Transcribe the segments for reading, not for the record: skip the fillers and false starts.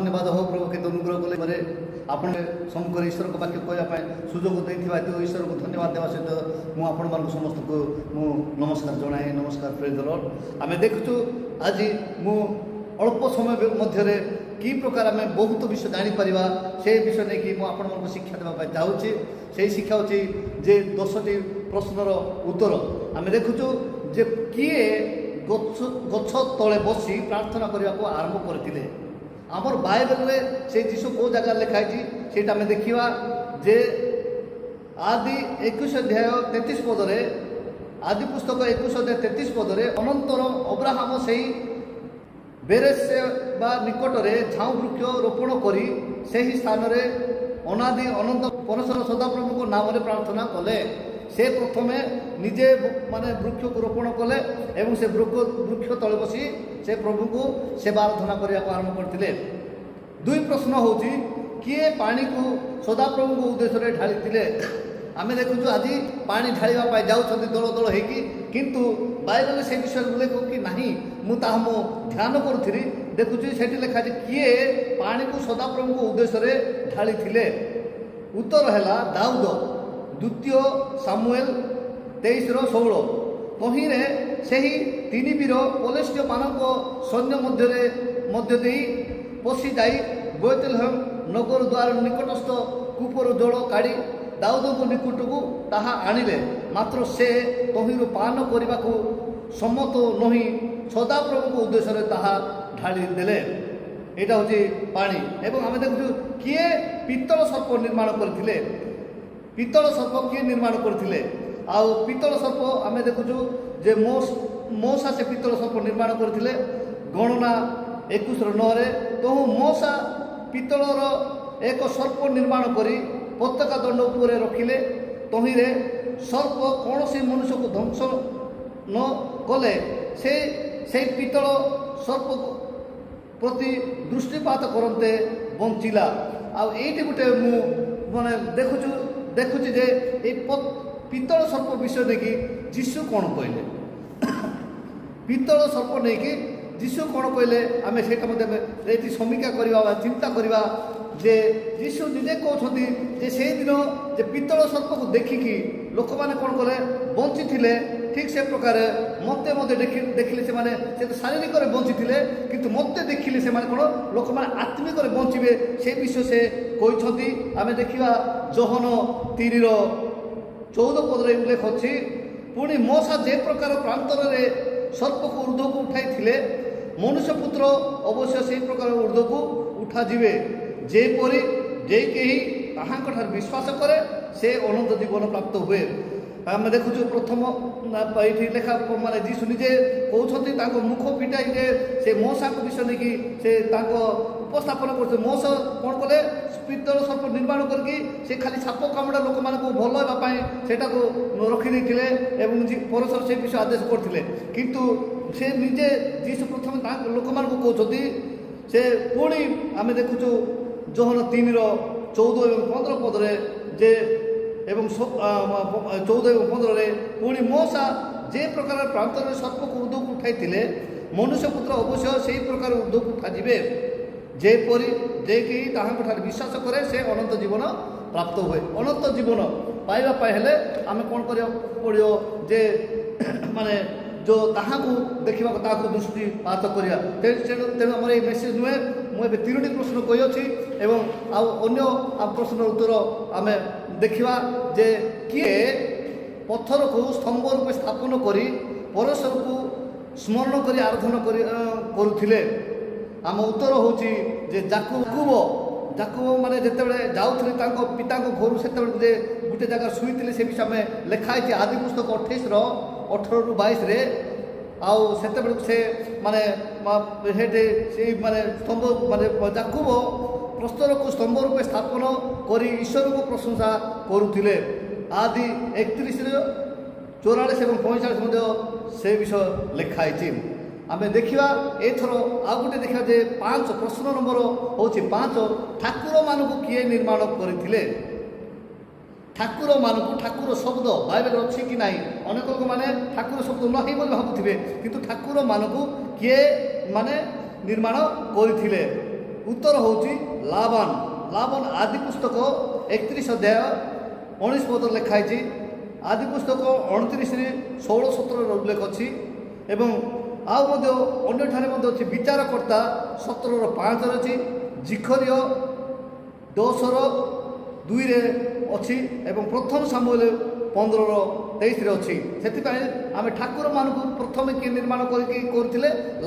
धन्यवाद हो प्रभु के अनुग्रह कले मारे आपण सम्मुख ईश्वर को वाक्य कहवाई सुजोग देथिबा ईश्वर को धन्यवाद देवा सहित मु आपण मान समस्त को मु नमस्कार जनाए। नमस्कार प्रेज द लॉर्ड। आमे देखुछु आज मु अल्प समय मध्य कि प्रकार आम बहुत विषय जापर से विषय नहीं कि मुझे शिक्षा देवाई चाहूँगी। से शिक्षा होची जे 10टी प्रश्नर उत्तर आम देखुचु जे किए गछ तले बसी प्रार्थना करने को आरंभ करते। आमर बाइबल से जीशु को जगह लिखाई से आम देखा जे आदि 21 अध्याय 33 पदरे आदि पुस्तक 21 अध्याय 33 पदरे अनंतर अब्राहम से बेरेसे बा निकटरे झाऊ वृक्ष रोपण करी सही स्थान रे अनादि अनंत परमेश्वर सदाप्रभु को नाम रे प्रार्थना कले। से प्रथमे निजे माने वृक्ष को रोपण कले एवं से वृक्ष तले बसी से प्रभु को सेवा आराधना करने को आरंभ करते। दुई प्रश्न होची किए पानी को सदाप्रभु को उद्देश्य रे ढाली आम देखुचु आज पानी ढालिबा जाऊँ दल दल होगी किंतु बाइबल से विषय उल्लेख कि नहीं मुझे ध्यान करुरी देखुची से लिखा किए पानी को सदाप्रभु को उद्देश्य रे ढाली उत्तर है दाऊद द्वितीय सामुएल 23:16 तहिरे से तीन वीर पलेस्टीय मानक सैन्य मध्य दे पशि जाई बैतलहम नगर द्वार निकटस्थ कूपर जल काढ़ी दाऊद को निकट को ताहा आनिले मात्र से तहिरु पान करने को सम्मत नहीं सदाप्रभु को उद्देश्य ताहा ढाली देले। यहाँ हूँ पानी एवं आम देखु किए पित्तल सर्प निर्माण करते। पित्तल सर्प किए निर्माण करते आउ पित्तल सर्प आम देखुचु जे मौसा से पित्तल सर्प निर्माण करते गणना 21:9 तो मौसा पित्तलर एक सर्प निर्माण करी पताका दंड उपर रखिले तहिरे सर्प कौन से मनुष्य को ध्वंस न कले से पित्तल सर्प प्रति दृष्टिपात करते बंचिला। आईटी गोटे मु माने देखुची जे पित्तल सर्प विषय नहीं कि जीशु कौन कहले पित्तल सर्प नहीं कि जीशु कौन कहले आम से समीक्षा करवा चिंता करवा जे जीशु निजे कहते से दिन जे पित्तल सर्प को देखिकी लोक मैंने कौन कले बंची थे ठीक से प्रकार मत देखिले से तो शारीरिक बंची थे किंतु मत देखिले से कौन लोक मैंने आत्मिक बंचे से विषय से कहते। आम देखा जोहन 3:14 पदरे उल्लेख अच्छी पुणी मौसा जे प्रकार प्रांतर सर्प को ऊर्ध्व को उठाई मनुष्य पुत्र अवश्य से प्रकार ऊर्ध्व को उठा जीवे जेपरी जे कहीं ताहां विश्वास करे से अनंत जीवन प्राप्त हुए। आम देखुचु प्रथम ये लेखा माने जीशु निजे कहते मुख फिटाई से मौसा को विषय नहीं कि से उपस्थापन करते मौसा कौन कले पित्तल सर्प निर्माण करके से खाली साप कामुड़ा लोक मान भल होगापाई से रखिदे परमेश्वर से विषय आदेश करते किंतु से निजे जीशु प्रथम लोक मान कहते से पुणी आम देखुचु जोहन 3:14 और 15 पदरे जे एवं 14 और 15 पुणी मौसा जे प्रकार प्रांतर सर्प को ऊर्ध्व को उठाई मनुष्य पुत्र अवश्य से प्रकार ऊर्ध्व को उठाଯିवे जेपरी जे कि ताहां विश्वास करे से अनंत जीवन प्राप्त हुए। अनंत जीवन पाइबा हेले आम कौन कर पड़ो जे माने जो ताहा को देखा ताकू दृष्टिपात करा तेणु आम ये मेसेज नुहे मुझे 3टी प्रश्न कही एवं अन्य प्रश्न उत्तर आम देखा जे किए पत्थर को स्तंभ रूप स्थापन करी परमेश्वर को स्मरण कर आराधना करुले। आम उत्तर होची जे जाकुब माने जिते जाऊे पिता घर से गोटे जगह शुई से विषय में लिखाई आदि पुस्तक 28:18-22 रे आउ से माने से माने स्तंभ माने जाकुब प्रस्तर को स्तंभ रूप स्थापन करी ईश्वर को प्रशंसा करुले। आदि 31:44 और 45 से विषय लिखाई। आम देखा एथर आउ गोटे देखा जे 5 प्रश्न नंबर हूँ 5 ठाकुर मानक किए निर्माण करते। ठाकुर मानक ठाकुर शब्द बाइबल अच्छी कि नहीं अनेक लोक मैंने ठाकुर शब्द नहीं बोली भावुवे किंतु ठाकुर मानक किए माने निर्माण करते उत्तर होची लाबान। लाबान आदि पुस्तक 31 अध्याय 19 पद लिखाई। आदि पुस्तक 29 16-17 उल्लेख अच्छी एवं अन्य विचारकर्ता 17:5 अच्छी, जिखर्य 10:2 अच्छी एवं प्रथम सामुएल 15:23 अच्छी। से आम ठाकुर मान प्रथम किए निर्माण करते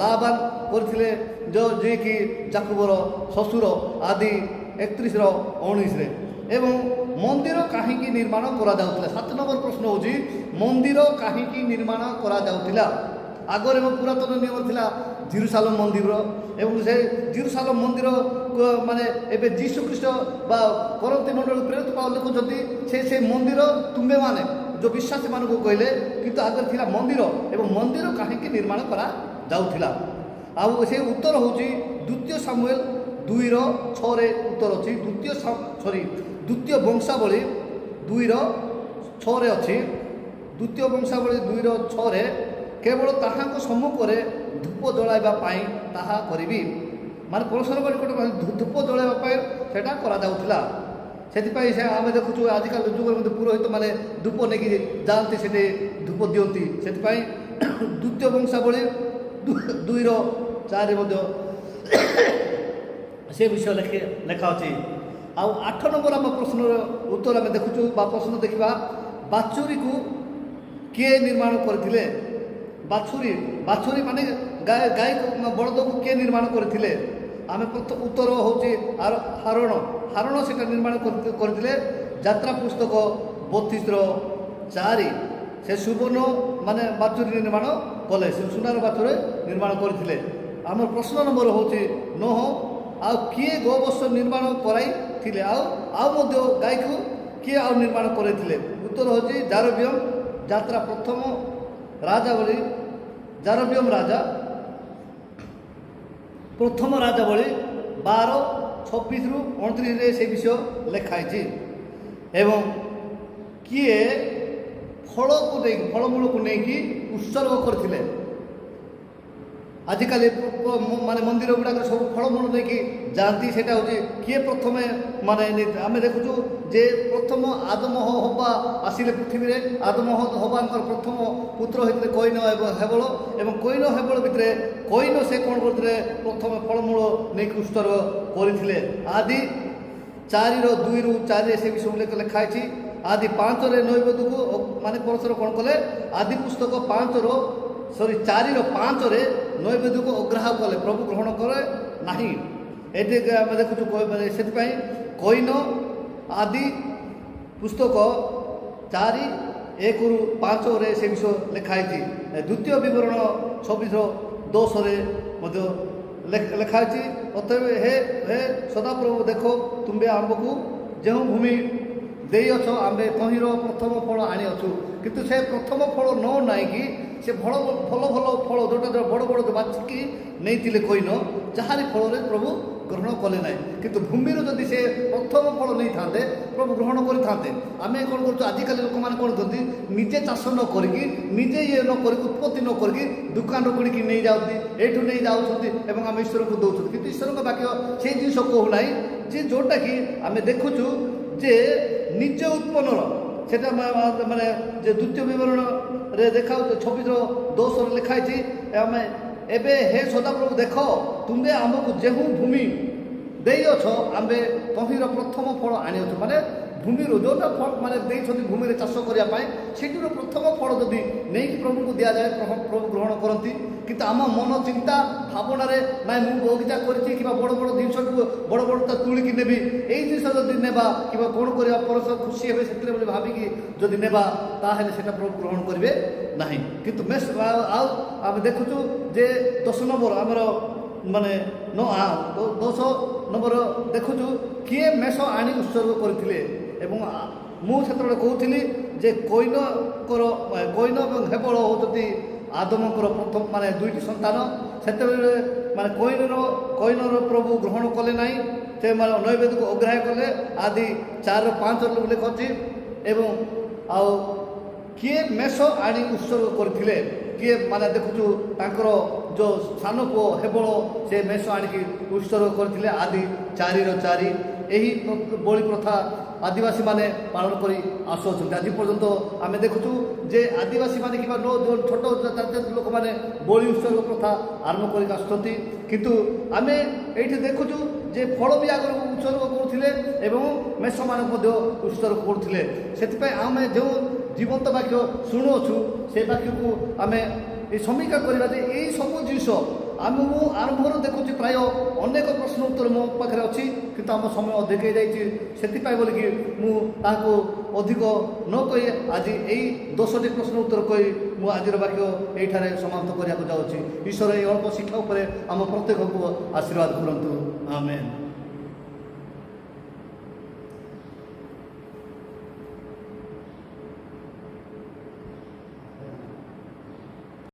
लाबान करते जो जी कि जाकुबर शशुर आदि 31:19 एवं मंदिर कहीं निर्माण करा 7 नंबर प्रश्न होची मंदिर कहीं निर्माण करा आगरे पुरातन नियम थिला जेरुसालेम मंदिर एवं से जेरुसालेम मंदिर माने एबे जीशु ख्रीष्ट बा करंती मंडल प्रेरित पाउल लिखुछंती से मंदिर तुम्बे माने जो विश्वासी मान को कहले किंतु आगर थिला मंदिर एवं मंदिर कहीं निर्माण करा जाउथिला। आ से उत्तर होची द्वितीय सामुएल 2:6 रे उत्तर अछि। द्वितीय वंशावली 2:6 रे अछि। द्वितीय वंशावली 2:6 रे केवल ताहां सम्मुख में धूप जलाइबा पाई ताहा करिबी माने परमेश्वर निकट धूप जलाइबा सेटा करा जाउथिला। सेतिपाई से आमे देखुछु आजिकल जुगर में पुरोहित माने धूप नेकी जानती सेटे धूप दियंती। सेतिपाई द्वितीय वंशावली 2:4 मध्ये से विषय लेखा अछि। आ 8 नंबर आम प्रश्न उत्तर आम देखुछु बा प्रश्न देखिबा बाछुरी को किए निर्माण करथिले। बाछुरी माने गाय बड़द को किए निर्माण करथिले। आम उत्तर होची हारण से निर्माण करथिले। यात्रा पुस्तक 32:4 से सुवर्ण माने बाछुरी निर्माण कले से सुनार बाछुरी निर्माण करथिले। आम प्रश्न नंबर होची 9 आ किए गोवंश निर्माण कराई थिले आ गाय को किए आ निर्माण करथिले। उत्तर होची जारबियम यात्रा प्रथम राजावली जारबियम राजा प्रथम राजावली 12:26-29 से विषय लिखाई। एवं किए फल को फलमूल को लेकिन उत्सर्ग करथिले। आजिकल माने मंदिर गुड़ाक सब फलमूल लेकिन जाती सेटा होची किए प्रथम माने आम देखुचु जे प्रथम आदम हवा आसिले पृथ्वी रे आदम हवा प्रथम पुत्र होते कईन हेबल एवं कईन हेबल भितर कईन से कौन करते प्रथम फलमूल नहीं उत्सर्ग करते। आदि 4:2-4 से विषय उल्लेख लिखाई। आदि 5 नैवेद्य को माने परमेश्वर कौन कले आदि पुस्तक 4:5 नैवेद्य को अग्राह कले प्रभु ग्रहण करे नहीं। ये आम देखुचु से कईन आदि पुस्तक 4:1-5 से विषय लिखाई। द्वितीय विवरण 26:10 लिखाई। अतएव हे सदाप्रभु देखो तुम्बे आंबकू जो भूमि देइछ आंबे तहिर प्रथम फल आनी अच्छु किंतु से प्रथम फल न नाई कि से भल भल भल फल जोटा बड़ बड़ जो बाछिकी नहीं कईन जहारी फल प्रभु ग्रहण कले ना किंतु भूमि जदि से प्रथम फल नहीं था प्रभु ग्रहण करते। आम कौन कर आजिकल लोक मैंने कौन करती निजे चाष न करी निजे ये न कर उत्पत्ति न करी दुकान किणी नहीं जाती एठू नहीं जाऊँ आम ईश्वर को दौर कि ईश्वर का वाक्य से जिन कहूना जे जोटा कि आम देखुचु जे निज उत्पन्न से माने जे द्वितीय विवरण रे देखा 26:10 लिखाई। आम एबे हे सदाप्रभु देख तुम्बे आमको जेहू भूमि देइछ आंबे तहिर प्रथम फल आनी माने भूमि जोटा फल माने भूमि में चाष करने से प्रथम फल जदि नहीं प्रभु को दि जाए प्रभु ग्रहण करती किंतु आम मन चिंता भावना ना मु बगीचा करी बड़ बड़ जिन बड़ बड़ तुलिकी नेबी यही जिन जब नेबा कि कौन कर परस खुशी हे से भाविकी जदि नेबा ताहेले सेटा प्रभु ग्रहण करेंगे ना किंतु मेस आम देखुचु जे 10 नंबर आमर माने 10 नंबर देखुचु किए मेष आनी उत्सर्ग करथिले एवं मु क्षेत्र कहूली जे कईन हेबल होती आदमकर प्रथम माने 2टी संतान से माने कईनर प्रभु ग्रहण कले ना से नैवेद्य को अग्राह्य कले। आदि 4:5 उल्लेख अच्छी। एवं किए मेष आनी उत्सर्ग करथिले किए माने देखुचु तांकर ଯେଉଁ ସାନ ପୁଅ ହେବଳ ସେ ମେଷ ଆଣିକି ଉତ୍ସର୍ଗ କରିଥିଲେ ଆଦି 4 ଏହି ବଳି ପ୍ରଥା ଆଦିବାସୀମାନେ ପାଳନ କରି ଆସୁଅଛନ୍ତି। ଆଜି ପର୍ଯ୍ୟନ୍ତ ଆମେ ଦେଖୁଛୁ ଯେ ଆଦିବାସୀମାନେ କିମ୍ବା ଛୋଟ ଜାତୀୟ ଲୋକମାନେ ବଳି ଉତ୍ସର୍ଗ ପ୍ରଥା ଆରମ୍ଭ କରିକି ଆସୁଛନ୍ତି। କିନ୍ତୁ ଆମେ ଏଇଠି ଦେଖୁଛୁ ଯେ ଫଳ ବି ଆଗରୁ ଉତ୍ସର୍ଗ କରୁଥିଲେ ଏବଂ ମେଷମାନଙ୍କୁ ମଧ୍ୟ ଉତ୍ସର୍ଗ କରୁଥିଲେ। ସେଥିପାଇଁ ଆମେ ଯେଉଁ ଜୀବନ୍ତ ବାକ୍ୟ ଶୁଣୁଅଛୁ ସେ ବାକ୍ୟକୁ ଆମେ ସମୀକ୍ଷା କରିବା ଯେ ଏଇ ସବୁ ଜିନିଷ ମୁଁ ଆରମ୍ଭରୁ ଦେଖୁଛି ପ୍ରାୟ ଅନେକ ପ୍ରଶ୍ନ ଉତ୍ତର ମୋ ପାଖରେ ଅଛି, କିନ୍ତୁ ଆମ ସମୟ ଅଧିକ ହେଇଯାଇଛି। ସେଥିପାଇଁ ବୋଲିକି ମୁଁ ତାହାକୁ ଅଧିକ ନ କହି ଆଜି ଏଇ 10ଟି ପ୍ରଶ୍ନ ଉତ୍ତର କହି ମୁଁ ଆଜିର ବାକ୍ୟ ଏଇଠାରେ ସମାପ୍ତ କରିବାକୁ ଯାଉଛି। ଈଶ୍ୱର ଏହି ଅଳ୍ପ ଶିକ୍ଷା ଉପରେ ଆମ ପ୍ରତ୍ୟେକକୁ ଆଶୀର୍ବାଦ କରନ୍ତୁ। ଆମେନ୍।